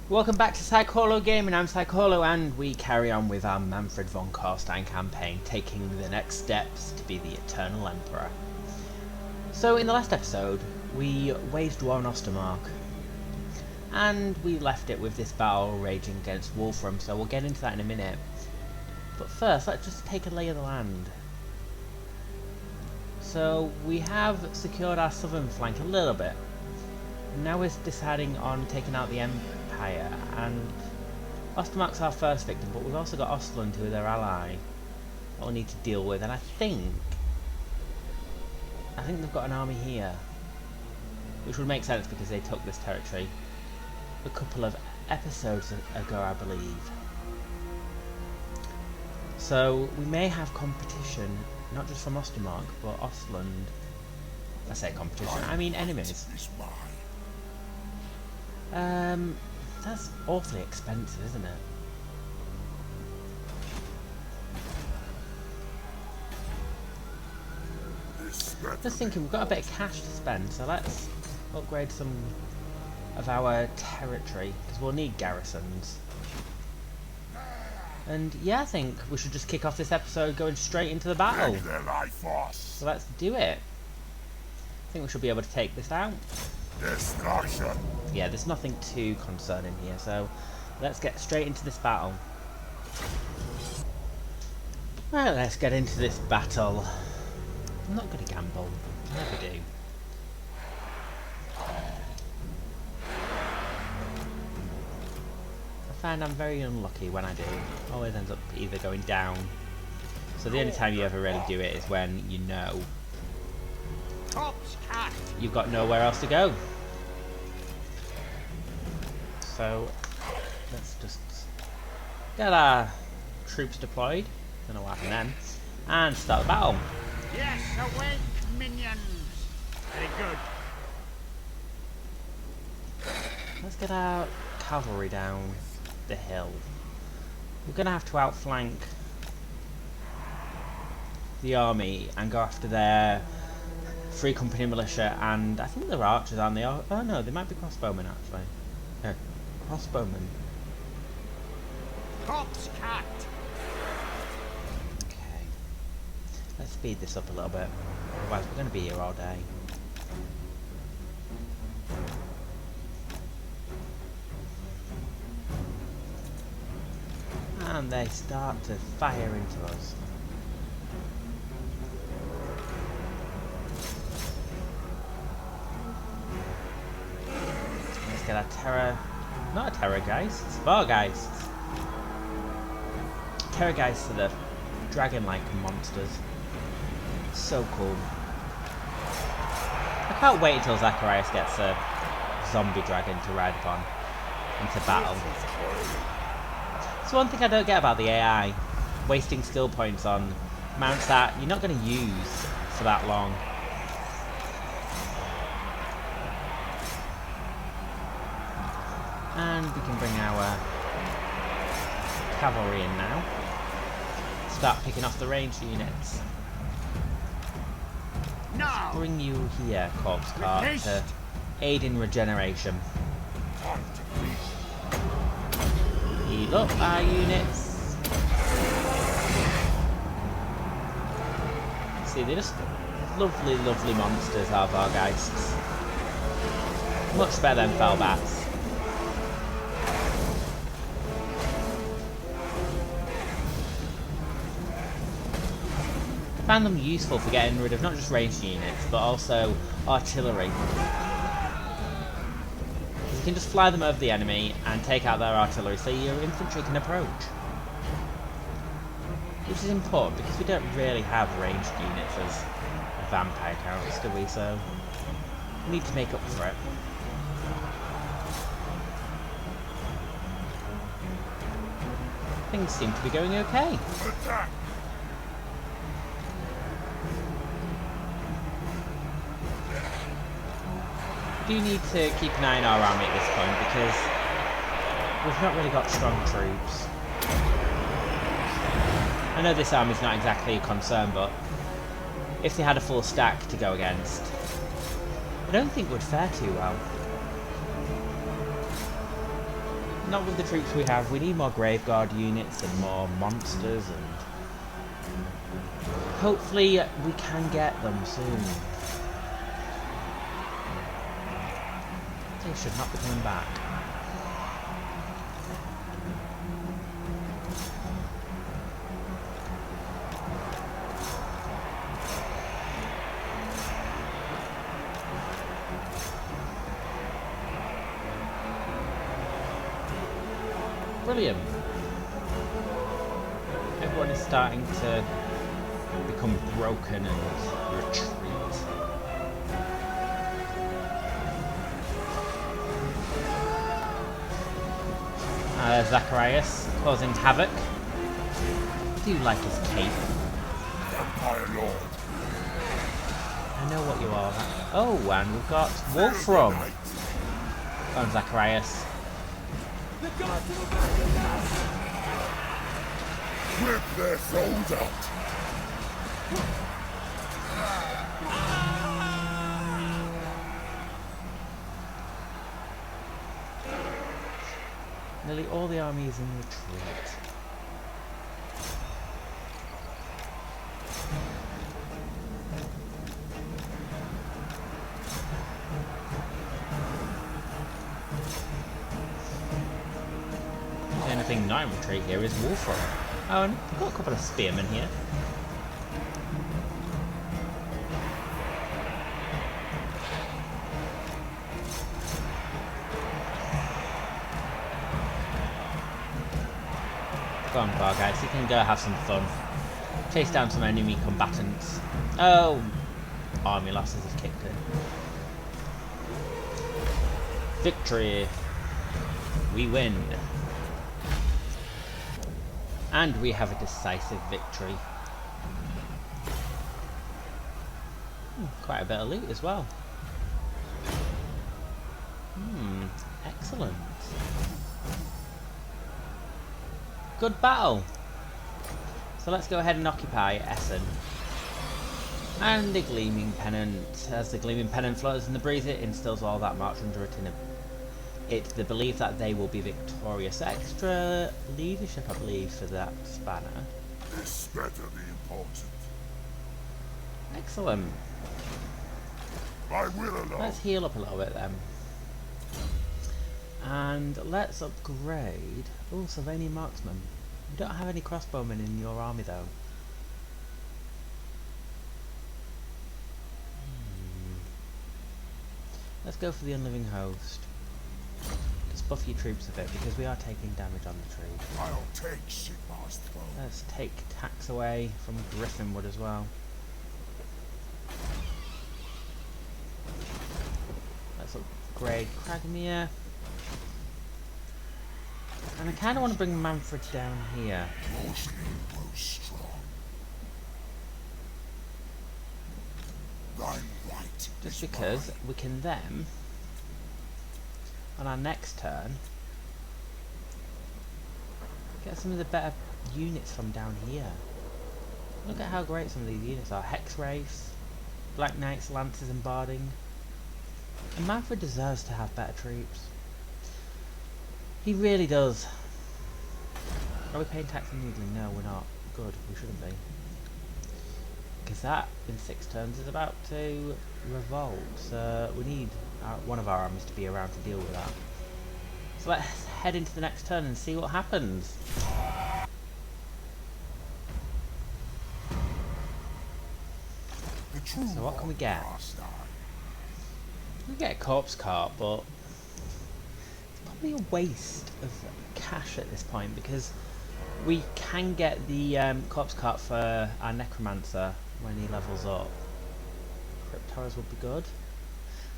Welcome back to Psycholo Gaming. I'm Psycholo, and we carry on with our Mannfred von Carstein campaign, taking the next steps to be the Eternal Emperor. So in the last episode, we waged war on Ostermark, and we left it with this battle raging against Wolfram, so we'll get into that in a minute. But first, let's just take a lay of the land. So we have secured our southern flank a little bit. Now we're deciding on taking out the Empire, and Ostermark's our first victim, but we've also got Ostland, who are their ally, that we'll need to deal with, and I think they've got an army here, which would make sense because they took this territory a couple of episodes ago, I believe. So we may have competition, not just from Ostermark, but Ostland. I say competition, I mean enemies. That's awfully expensive, isn't it? Just thinking, we've got a bit of cash to spend, so let's upgrade some of our territory, because we'll need garrisons. And yeah, I think we should just kick off this episode going straight into the battle. So let's do it. I think we should be able to take this out. Destruction. Yeah, there's nothing too concerning here, so let's get straight into this battle. Right, let's get into this battle. I'm not going to gamble. I never do. I find I'm very unlucky when I do. Always ends up either going down. So the only time you ever really do it is when you know you've got nowhere else to go. So let's just get our troops deployed, don't know what happened then, and start the battle. Yes, awake, minions! Very good. Let's get our cavalry down the hill. We're going to have to outflank the army and go after their Free Company militia, and I think they're archers, aren't they? Oh no, they might be crossbowmen actually. Crossbowmen. Corpse cat! Okay. Let's speed this up a little bit, otherwise we're going to be here all day. And they start to fire into us. Let's get our terror, not a terrorgeist, Vargeist. Terrorgeists are the dragon-like monsters. So cool. I can't wait until Zacharias gets a zombie dragon to ride upon into battle. So one thing I don't get about the AI, wasting skill points on mounts that you're not going to use for that long. And we can bring our cavalry in now. Start picking off the ranged units. Now! Bring you here, corpse cart, to aid in regeneration. Heal up our units. See, they're just lovely, lovely monsters, our Vargeists. Much better than Felbats. I found them useful for getting rid of not just ranged units, but also artillery. You can just fly them over the enemy and take out their artillery so your infantry can approach. Which is important because we don't really have ranged units as vampire counts, do we? So we need to make up for it. Things seem to be going okay. Attack. We do need to keep an eye on our army at this point because we've not really got strong troops. I know this army's not exactly a concern, but if they had a full stack to go against, I don't think would fare too well. not with the troops we have. We need more Graveguard units and more monsters, and hopefully we can get them soon. They should not be coming back. Brilliant. Everyone is starting to become broken and retreat. Zacharias causing havoc. I do like his cape. Vampire Lord. I know what you are. Oh, and we've got Wolfram. Go on, Zacharias. Rip their souls out. Nearly all the army is in retreat. The only thing not in retreat here is Wolfram. Oh, and we've got a couple of spearmen here. Go on, bar guys, you can go have some fun. Chase down some enemy combatants. Oh, army losses have kicked in. Victory. We win. And we have a decisive victory. Quite a bit of loot as well. Excellent. Good battle. So let's go ahead and occupy Essen. And the Gleaming Pennant. As the Gleaming Pennant floats in the breeze, it instills all that march under it in the belief that they will be victorious. Extra leadership, I believe, for that spanner. This better be important. Excellent. I will alone. Let's heal up a little bit then. And let's upgrade. Oh, Sylvanian Marksman. You don't have any crossbowmen in your army though. Let's go for the Unliving Host. Just buff your troops a bit because we are taking damage on the tree. I'll take Sigmar's throne. Let's take tax away from Griffinwood as well. Let's upgrade Cragmere. And I kind of want to bring Mannfred down here. Mostly grows strong. Thine right. Just because we can then, on our next turn, get some of the better units from down here. Look at how great some of these units are. Hex Wraiths, Black Knights, Lancers and Barding. And Mannfred deserves to have better troops. He really does. Are we paying tax on Noodling? No, we're not. Good, we shouldn't be. Because that, in 6 turns, is about to revolt. So we need one of our armies to be around to deal with that. So let's head into the next turn and see what happens. So what can we get? We get a corpse cart, but a waste of cash at this point because we can get the corpse cart for our necromancer when he levels up. Cryptors would be good.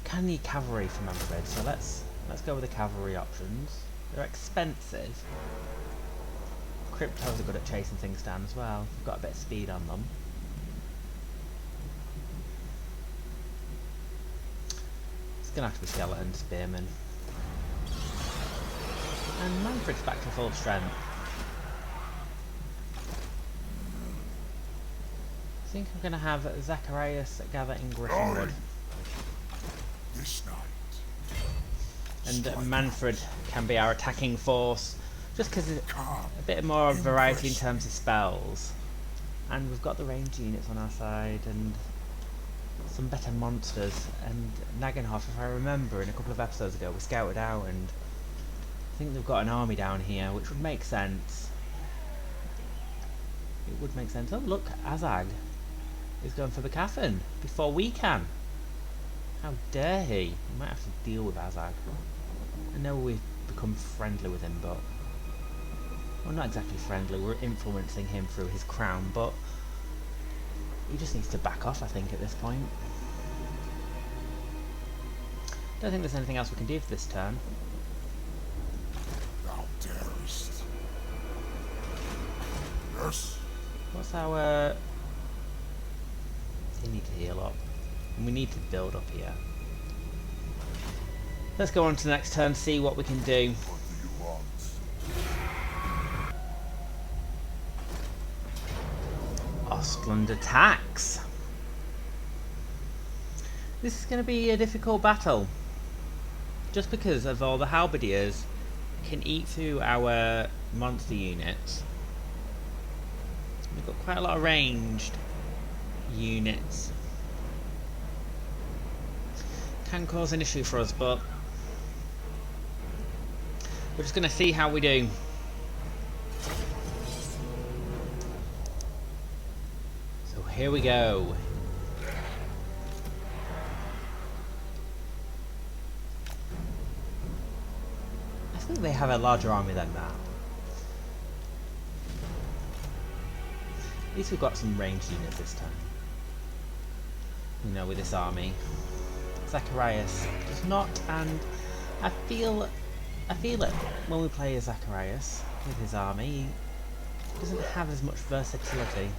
Can need cavalry for Mannfred, so let's go with the cavalry options. They're expensive. Cryptors are good at chasing things down as well. We've got a bit of speed on them. It's gonna have to be skeleton spearmen. And Mannfred's back to full strength. I think I'm going to have Zacharias gather in Griffinwood. This night. and Mannfred can be our attacking force, just because it's a bit more variety in terms of spells. And we've got the ranged units on our side, and some better monsters. And Nagenhof, if I remember, in a couple of episodes ago, we scouted out, and I think they've got an army down here, which would make sense. It would make sense. Oh look, Azag is going for the Cathan before we can. How dare he? We might have to deal with Azag. I know we've become friendly with him, but... well, not exactly friendly, we're influencing him through his crown, but... he just needs to back off, I think, at this point. Don't think there's anything else we can do for this turn. Thou darest. Yes. What's our... they need to heal up. And we need to build up here. Let's go on to the next turn, see what we can do. What do you want? Ostland attacks. This is going to be a difficult battle. Just because of all the halberdiers can eat through our monster units. We've got quite a lot of ranged units. Can cause an issue for us, but we're just going to see how we do. So here we go. I think they have a larger army than that. At least we've got some ranged units this time. You know, with this army. Zacharias does not, and I feel it when we play as Zacharias with his army. He doesn't have as much versatility.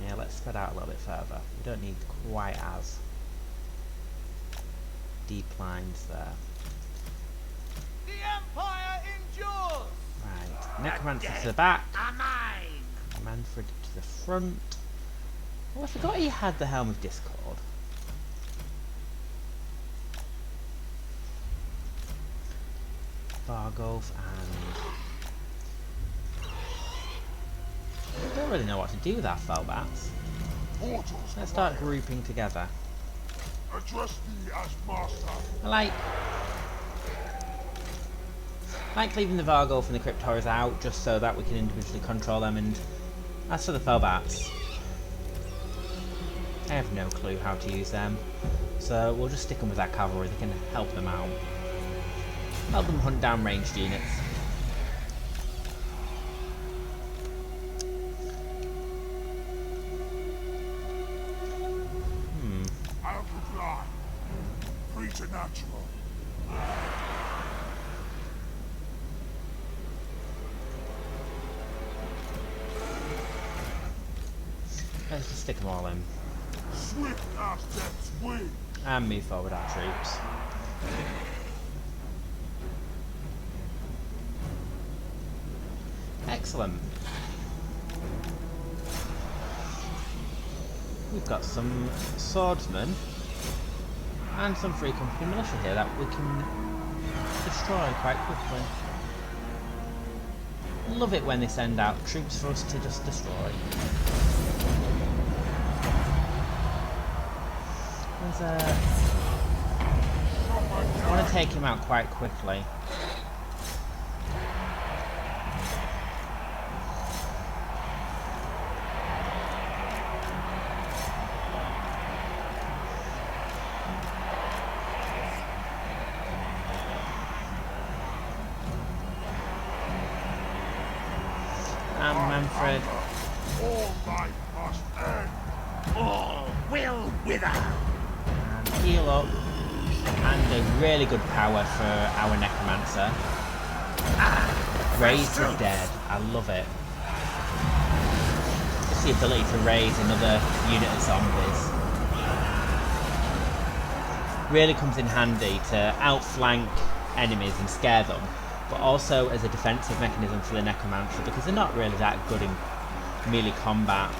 Yeah, let's spread out a little bit further. We don't need quite as deep lines there. The Empire endures! Right, Necromancer to the back, Are mine! Mannfred to the front. Oh, I forgot he had the Helm of Discord. Vargolf and... I don't really know what to do with our Felbats. Portals. Let's start grouping together. Address me as master. I like leaving the Vargolf and the Cryptors out, just so that we can individually control them, and as for the Felbats, I have no clue how to use them, so we'll just stick them with that cavalry. They can help them out. Help them hunt down ranged units. I'll reply. Preternatural. Let's just stick them all in. Swift as death's wing. And move forward our troops. Excellent. We've got some swordsmen and some free company militia here that we can destroy quite quickly. Love it when they send out troops for us to just destroy. I want to take him out quite quickly. And Mannfred. All life must end. All will wither! And heal up. And a really good power for our Necromancer. Raise the dead. I love it. Just the ability to raise another unit of zombies. Really comes in handy to outflank enemies and scare them, but also as a defensive mechanism for the Necromancer, because they're not really that good in melee combat.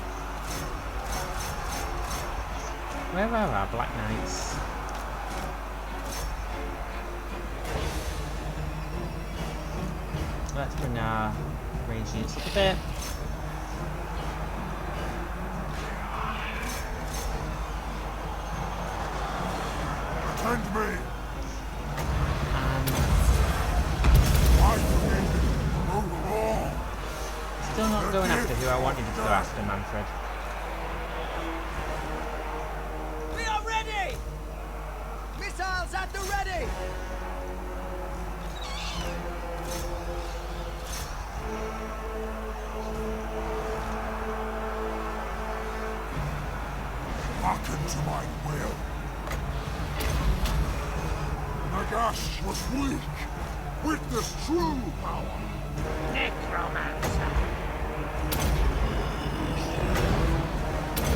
Where are our Black Knights? Let's bring our range units up a bit. Attend me! And I created overall! still not going after who I wanted to go after, Mannfred. We are ready! Missiles at the ready! Hearken to my will. Nagash was weak. Witness true power. Necromancer!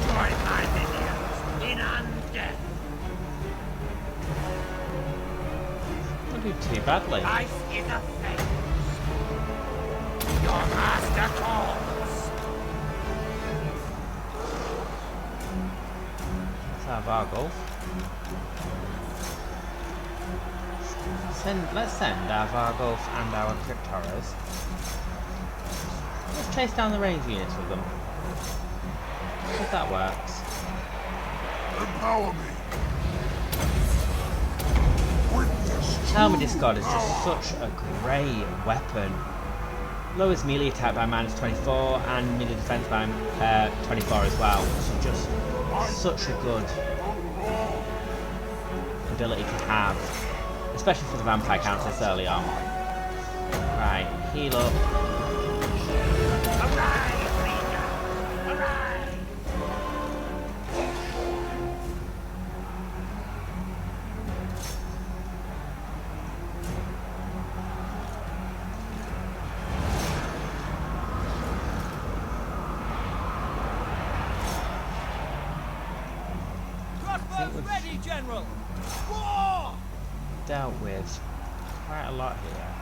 Join my minions in undeath! Don't do too badly. Life is a phase. Your master calls! Let's have our golf. Let's send our Vargolf and our Crypt Horrors. Let's chase down the range units with them. If that works. Empower me. Witness Helmet true Discord is just power. such a great weapon. Lowers melee attack by -24 and melee defense by 24 as well. So just such a good ability to have. Especially for the vampire counters early on. Right, heal up. Arise, Leader! Arise! Crossbows ready, General! War! Dealt with quite a lot here.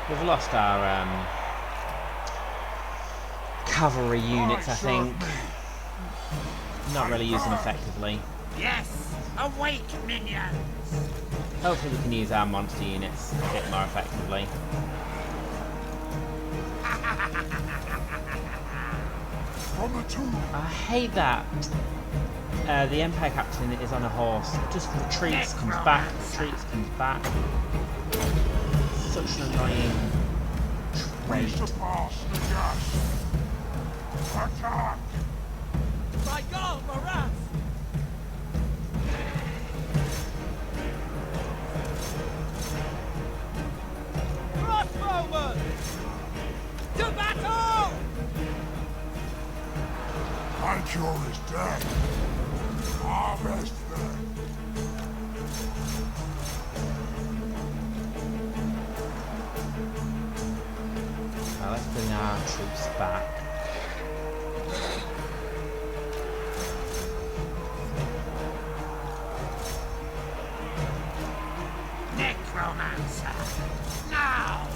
We've lost our cavalry units, I think. Not really using them effectively. Yes! Awake, minions! Hopefully we can use our monster units a bit more effectively. From the tomb. I hate that the Empire Captain is on a horse. Just retreats, comes back, retreats, comes back. Such an annoying We trait. surpass Nagash. Attack! By God, Moraz! Crossbowmen! To battle! My cure is dead. Harvest them. Now let's bring our troops back. Necromancer! Now!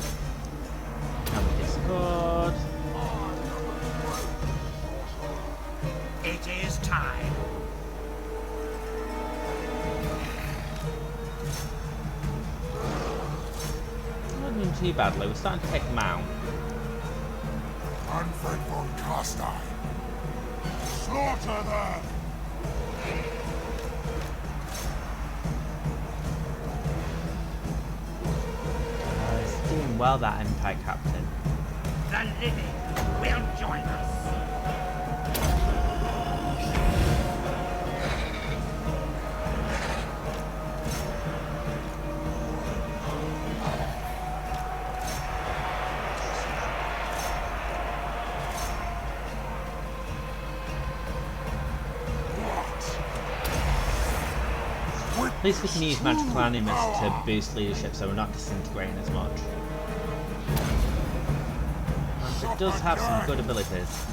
Helmet Discord. It is time. Not doing too badly. We're starting to take them out. Mannfred von Carstein. Slaughter them! He's doing well, that Empire Captain. The living will join us. At least we can use magical animus to boost leadership so we're not disintegrating as much. And it does have some good abilities.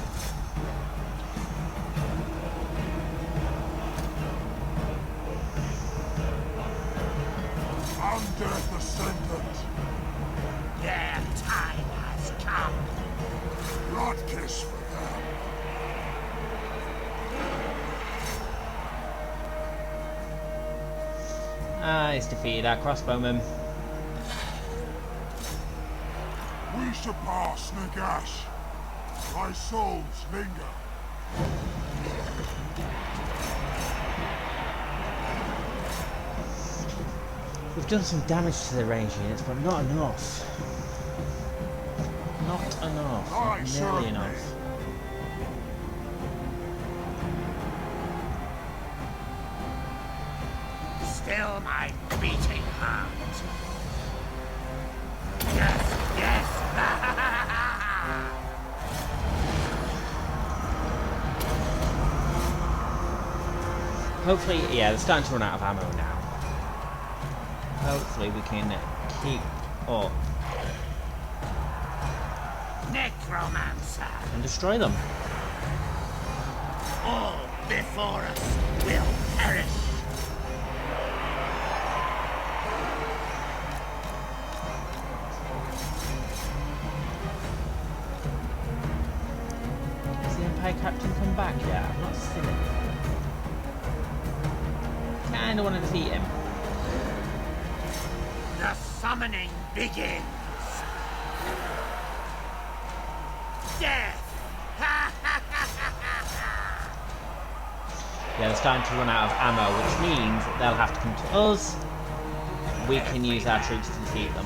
Undead Ascendant. Their time has come. Blood kiss for them. Ah, he's defeated our crossbowman. We surpass Nagash. Thy souls linger. We've done some damage to the range units, but not enough. Not enough. Aye, Not serve nearly me. enough. Still my beating heart. Yes, yes. Hopefully, yeah, they're starting to run out of ammo now. Hopefully we can keep up Necromancer. and destroy them. All before us will perish. Has the Empire Captain come back yet? I've not seen him. Kinda want to defeat him. The summoning begins. Death. Yeah, they're starting to run out of ammo, which means that they'll have to come to us. We can use our troops to defeat them.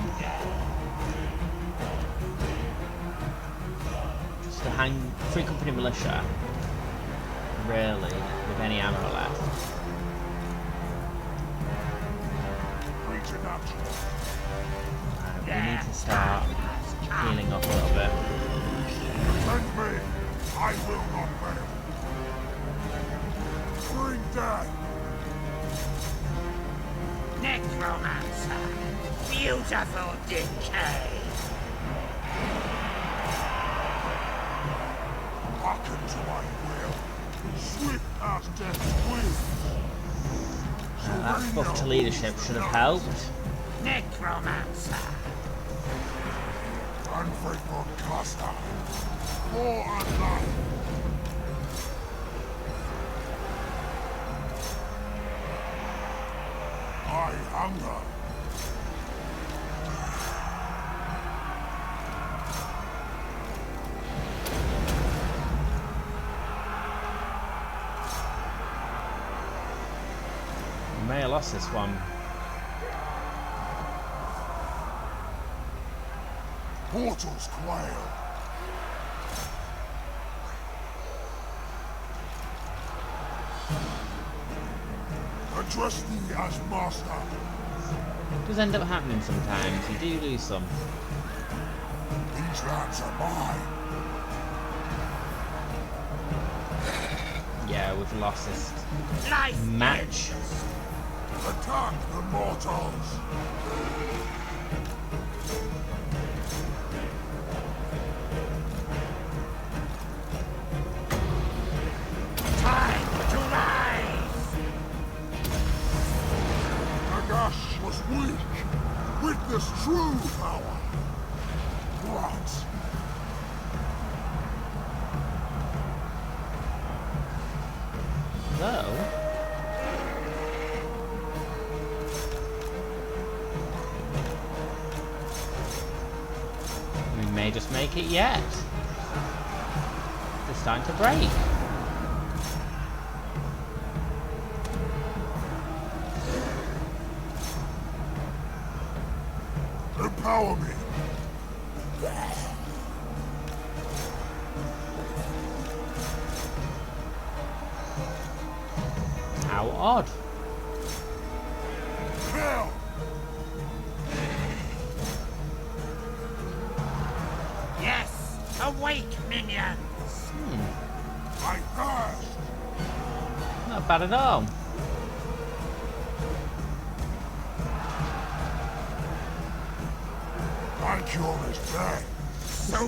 Just a free company militia. Really, with any ammo left. Preternatural. We need to start healing up a little bit. Defend me. I will not fail. Bring death. Necromancer. Beautiful decay. Hearken to my will. Swift as death's wings. That buff to leadership should have helped. Necromancer. Mannfred von Carstein. More and life. I hunger. We may have lost this one. Portals quail. Address thee as master. It does end up happening sometimes. You do lose some. These lands are mine. Yeah, we've lost this Life match. Attack the mortals. Time to rise. Nagash was weak. Witness true power. What? Though, we may just make it yet. It's time to break. Empower me. How odd. Kill. Yes, awake, minions. I thirst. Not bad at all. My cure is death.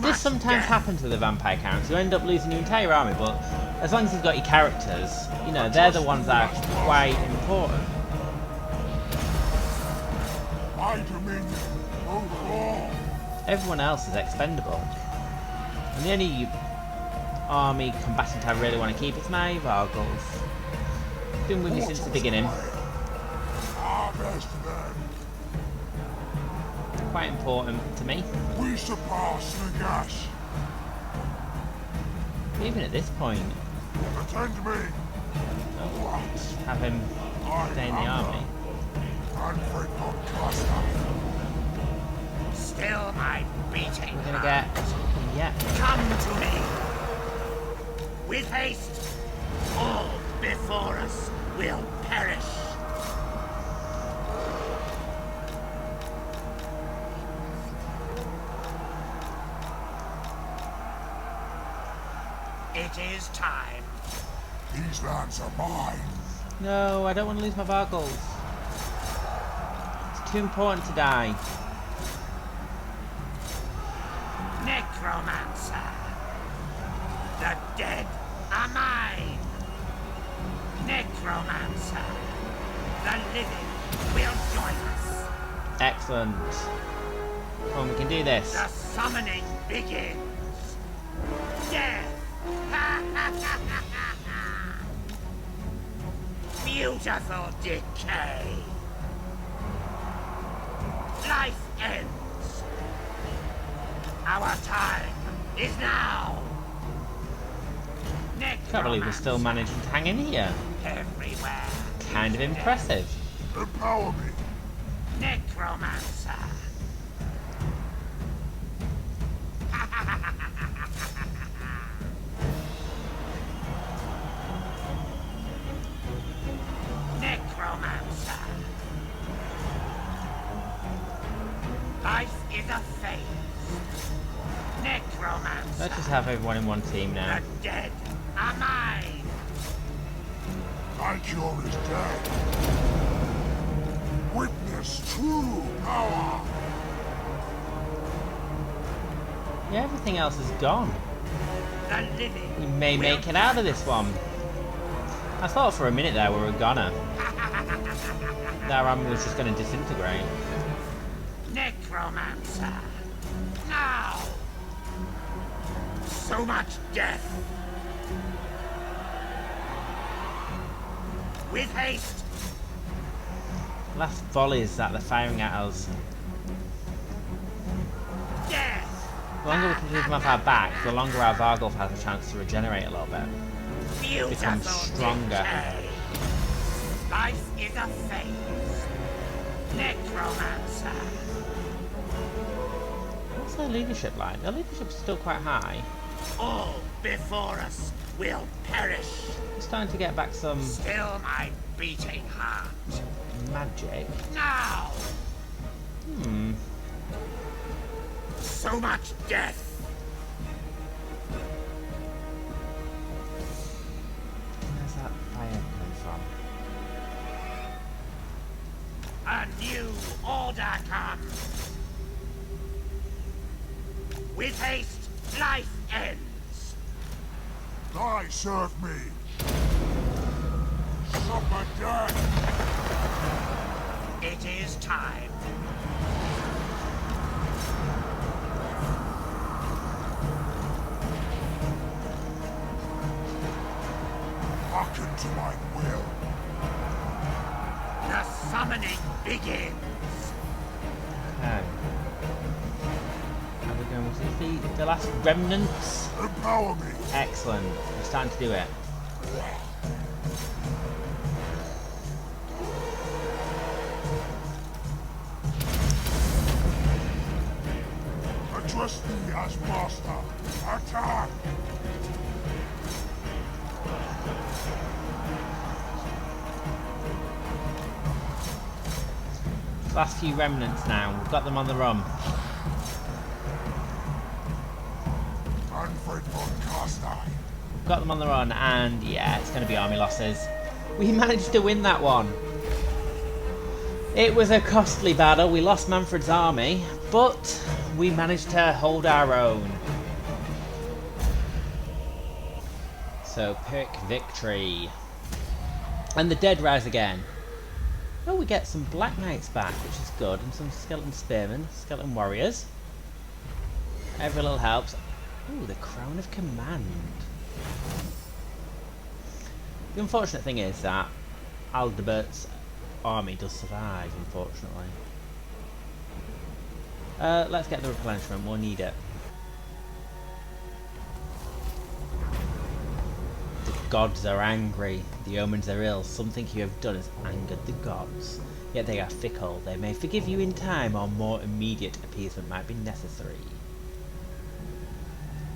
This sometimes happens with the vampire counts. You end up losing your entire army, but as long as you've got your characters, you know, they're the ones that are quite important. My dominion overall. Everyone else is expendable. And the only army combatant I really want to keep is my Vargals. Been with me since the beginning. Our best then. Quite important to me. We surpass Nagash. Even at this point, Attend me. have him stay in the army. Mannfred von Carstein. Still my beating. We're gonna get... yeah. Come to me. With haste. All before us will perish. It is time. These lands are mine. No, I don't want to lose my Vargals. It's too important to die. Necromancer. The dead are mine. Necromancer. The living will join us. Excellent. Oh, we can do this. The summoning begins. Death. Beautiful decay. Life ends. Our time is now. Can't believe we're still managing to hang in here. Everywhere. Kind of impressive. Empower me. Necromancer. Necromancer. Life is a phase. Necromancer. Let's just have everyone in one team now. The dead are mine. My cure is dead. Witness true power. Yeah, everything else is gone. The living. We may make it out of this one. I thought for a minute there we were gonna. That army was just gonna disintegrate. Necromancer. Now. So much death. With haste. Last volleys that they're firing at us. Death. The longer we can keep them off our back, the longer our Vargulf has a chance to regenerate a little bit. Become stronger. Decay. Life is a phase. Necromancer. What's their leadership like? Their leadership's still quite high. All before us will perish. It's starting to get back some Still my beating heart. magic. Now. Hmm. So much death. Where's that fire coming from? A new order comes. With haste, life ends. Thy serve me. Suffer death. It is time. Hearken to my will. The summoning begins. Okay. Are we going to defeat the last remnants? Empower me. Excellent. We're starting to do it. Address me as master. Attack. Last few remnants now. We've got them on the run. Mannfred von Carstein. Got them on the run, and yeah, it's going to be army losses. We managed to win that one. It was a costly battle. We lost Mannfred's army, but we managed to hold our own. So, pick victory. And the dead rise again. Oh, we get some Black Knights back, which is good, and some Skeleton Spearmen, Skeleton Warriors. Every little helps. Ooh, the Crown of Command. The unfortunate thing is that Aldebert's army does survive, unfortunately. Let's get the replenishment, we'll need it. The gods are angry, the omens are ill, something you have done has angered the gods. Yet they are fickle, they may forgive you in time, or more immediate appeasement might be necessary.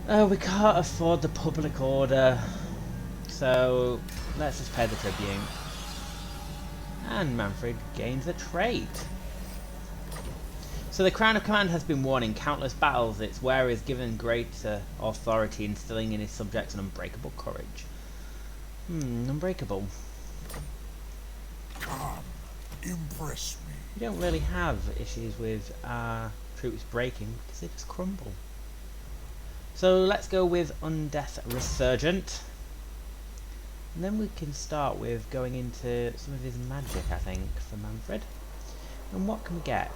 Oh, we can't afford the public order, so let's just pay the tribute. And Mannfred gains a trait. So the Crown of Command has been worn in countless battles. Its wearer is given greater authority, instilling in his subjects an unbreakable courage. Unbreakable. Come, impress me. We don't really have issues with our troops breaking because they just crumble. So let's go with Undeath Resurgent. And then we can start with going into some of his magic, I think, for Mannfred. And what can we get?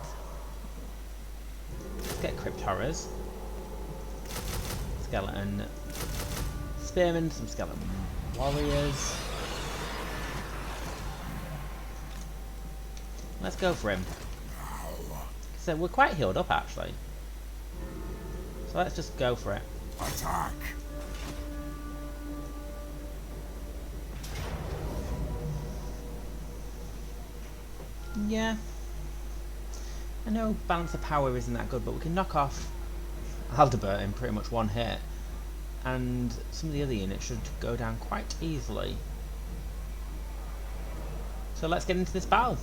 Let's get Crypt Horrors. Skeleton Spearmen, some Skeleton Warriors. Let's go for him. So we're quite healed up, actually. So let's just go for it. Attack! Yeah. I know balance of power isn't that good, but we can knock off Aldebert in pretty much one hit. And some of the other units should go down quite easily. So let's get into this battle.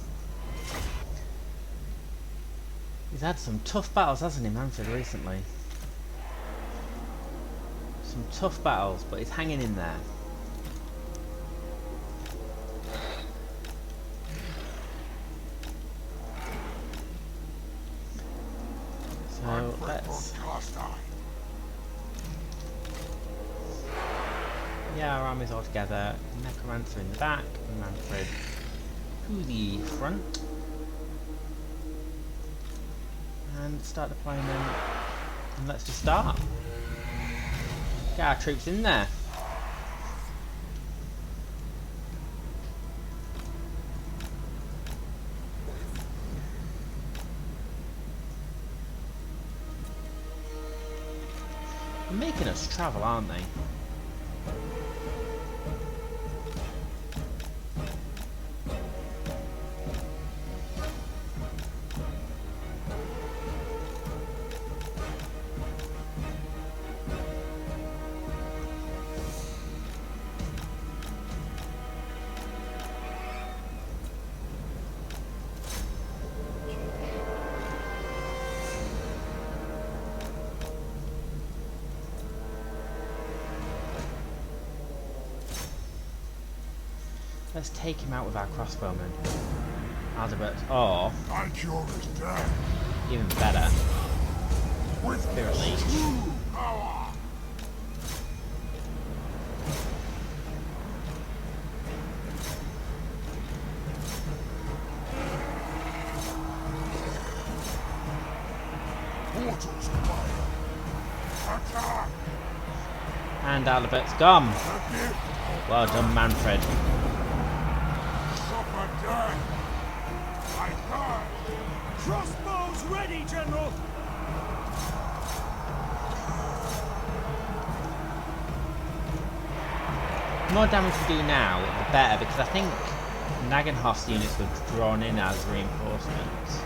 He's had some tough battles, hasn't he, Mannfred, recently? Some tough battles, but he's hanging in there. So let's... Yeah, our army's all together. Necromancer in the back, Mannfred to the front. And start deployment. And let's just start. Get our troops in there. They're making us travel, aren't they? Let's take him out with our crossbowmen. Aldebert, or My cure is dead. even better, With Spirit Leech. true power. Portals fire. Attack! And Alderbert's gone. Forgive. Well done, Mannfred. Suffer death. I die. Crossbows ready, General! The more damage we do now, the better, because I think Nagenhof's units were drawn in as reinforcements.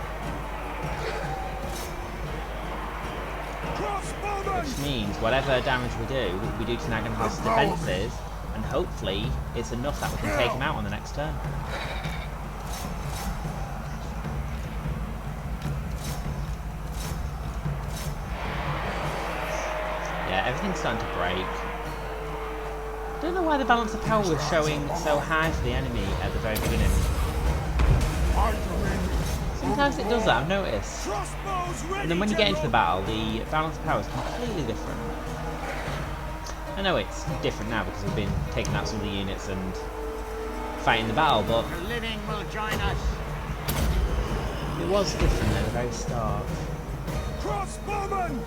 Crossbowmen! Which means whatever damage we do to Nagenhof's defences, and hopefully it's enough that we can take him out on the next turn. Yeah, everything's starting to break. Don't know why the balance of power was showing so high for the enemy at the very beginning. My dominion. Sometimes it does that, I've noticed. Crossbows ready, And then when you get into the General! battle, the balance of power is completely different. I know it's different now because we've been taking out some of the units and fighting the battle, but The living will join us! it was different at the very start. Crossbowmen!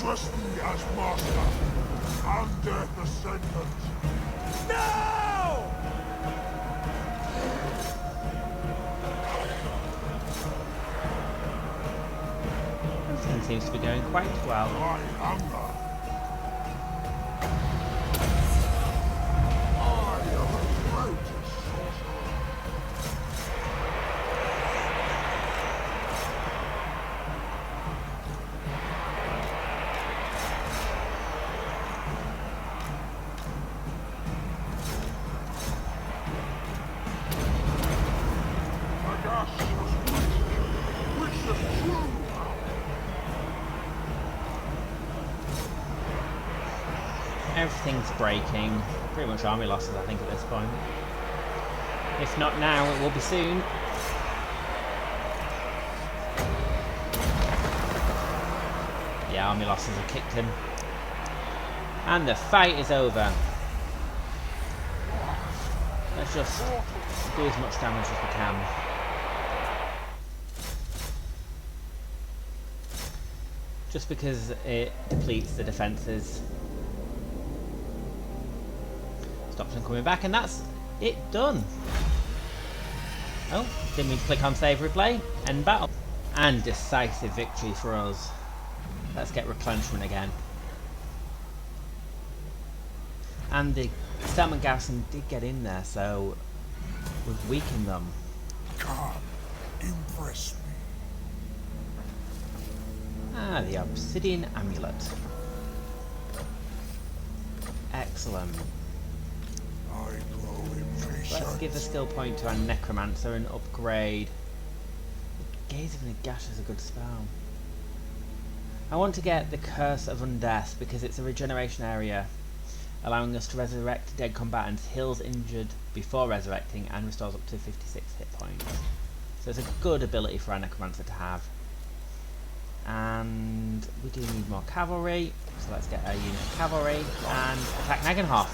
trust me as master, and death ascendant. No! Everything seems to be going quite well. My hunger. I am a great sorcerer. Everything's breaking. Pretty much army losses, I think, at this point. If not now, it will be soon. Yeah, army losses have kicked in. And the fight is over. Let's just do as much damage as we can. Just because it depletes the defences. Stops them coming back, and that's it done. Oh, didn't mean to click on save replay. End battle. And decisive victory for us. Let's get replenishment again. And the settlement garrison did get in there, so we've weakened them. Come, impress me. Ah, the obsidian amulet. Excellent. I grow impatient. Let's give a skill point to our necromancer and upgrade. The Gaze of Nagash is a good spell. I want to get the Curse of Undeath because it's a regeneration area, allowing us to resurrect dead combatants, heals injured before resurrecting, and restores up to 56 hit points. So it's a good ability for our necromancer to have. And we do need more cavalry, so let's get a unit of cavalry and attack Nagenhof.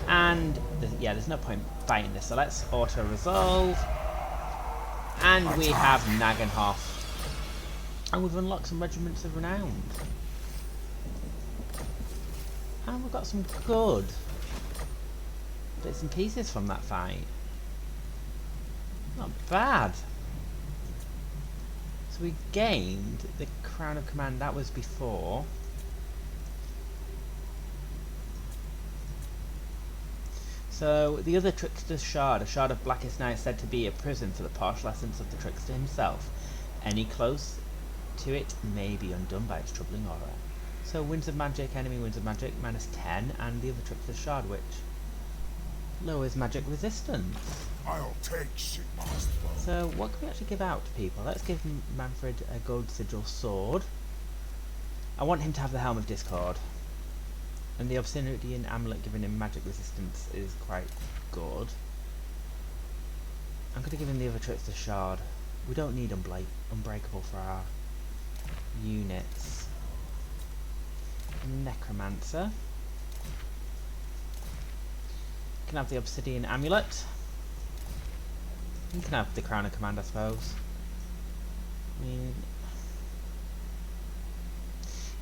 And yeah, there's no point fighting this, so let's auto resolve. And we have Nagenhof. And we've unlocked some regiments of renown. And we've got some good bits and pieces from that fight. Not bad. So we gained the Crown of Command, that was before. So the other Trickster's Shard, a shard of blackest night, is said to be a prison for the partial essence of the Trickster himself. Any close to it may be undone by its troubling aura. So Winds of Magic, enemy Winds of Magic, -10, and the other Trickster's Shard, which lowers magic resistance. I'll take Sigmar's throne. So what can we actually give out to people? Let's give Mannfred a gold sigil sword. I want him to have the Helm of Discord. And the Obsidian Amulet giving him magic resistance is quite good. I'm going to give him the other Trickster's Shard. We don't need Unbreakable for our units. Necromancer. You can have the Obsidian Amulet. You can have the Crown of Command, I suppose. I mean,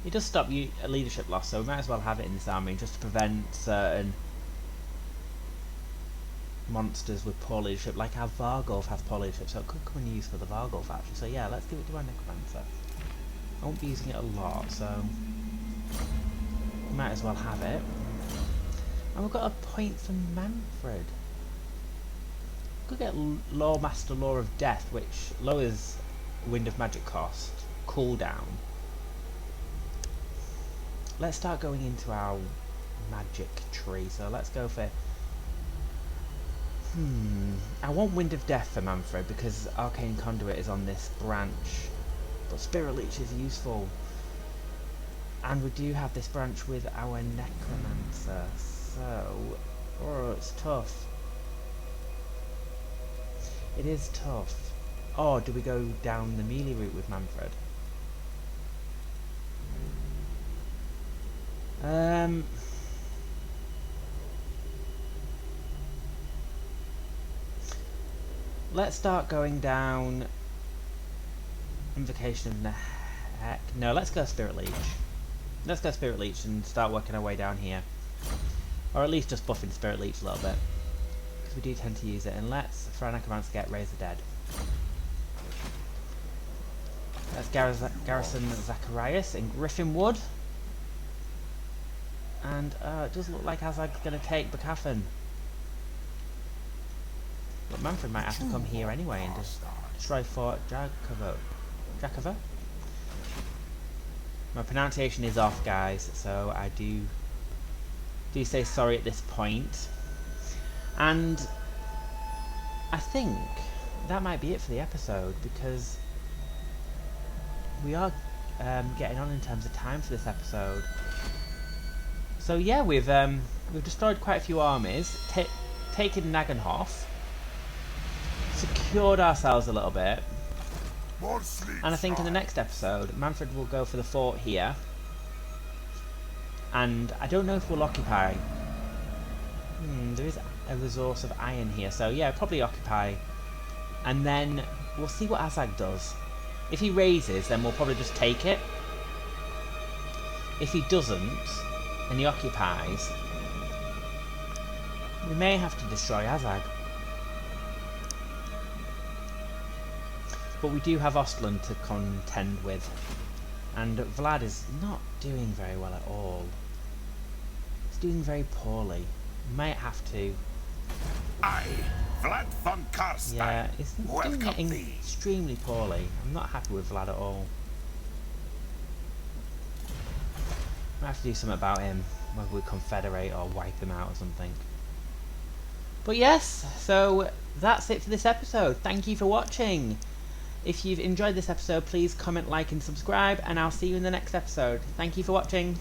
it does stop you a leadership loss, so we might as well have it in this army just to prevent certain monsters with poor leadership, like our Vargolf has poor leadership, so it could come in use for the Vargolf actually. So yeah, let's give it to our Necromancer. I won't be using it a lot, so we might as well have it. And we've got a point for Mannfred. Could get Lore Master Law of Death, which lowers Wind of Magic cost, cooldown. Let's start going into our magic tree, so let's go for I want Wind of Death for Mannfred because Arcane Conduit is on this branch, but Spirit Leech is useful, and we do have this branch with our Necromancer, so it's tough. It is tough. Or do we go down the melee route with Mannfred? Let's start going down Invocation of heck? No, let's go Spirit Leech. Let's go Spirit Leech and start working our way down here. Or at least just buffing Spirit Leech a little bit. Because we do tend to use it. And let's, for our Necromancer, get Raise the Dead. Let's garrison Zacharias in Griffinwood. And it does look like Azag's going to take Bacathan. But Mannfred might have to come here anyway and just destroy Fort Jakovo. My pronunciation is off, guys, so I do say sorry at this point. And I think that might be it for the episode, because we are getting on in terms of time for this episode. So yeah, we've destroyed quite a few armies, taken Nagenhof, secured ourselves a little bit, and I think in the next episode, Mannfred will go for the fort here, and I don't know if we'll occupy. There is a resource of iron here, so yeah, probably occupy, and then we'll see what Azag does. If he raises, then we'll probably just take it. If he doesn't, and he occupies, we may have to destroy Azag. But we do have Ostland to contend with, and Vlad is not doing very well at all. He's doing very poorly. We might have to. I, Blood von Carstein, yeah, he's doing it extremely poorly. I'm not happy with Vlad at all. Might have to do something about him, whether we confederate or wipe him out or something. But yes, so that's it for this episode. Thank you for watching. If you've enjoyed this episode, please comment, like and subscribe, and I'll see you in the next episode. Thank you for watching.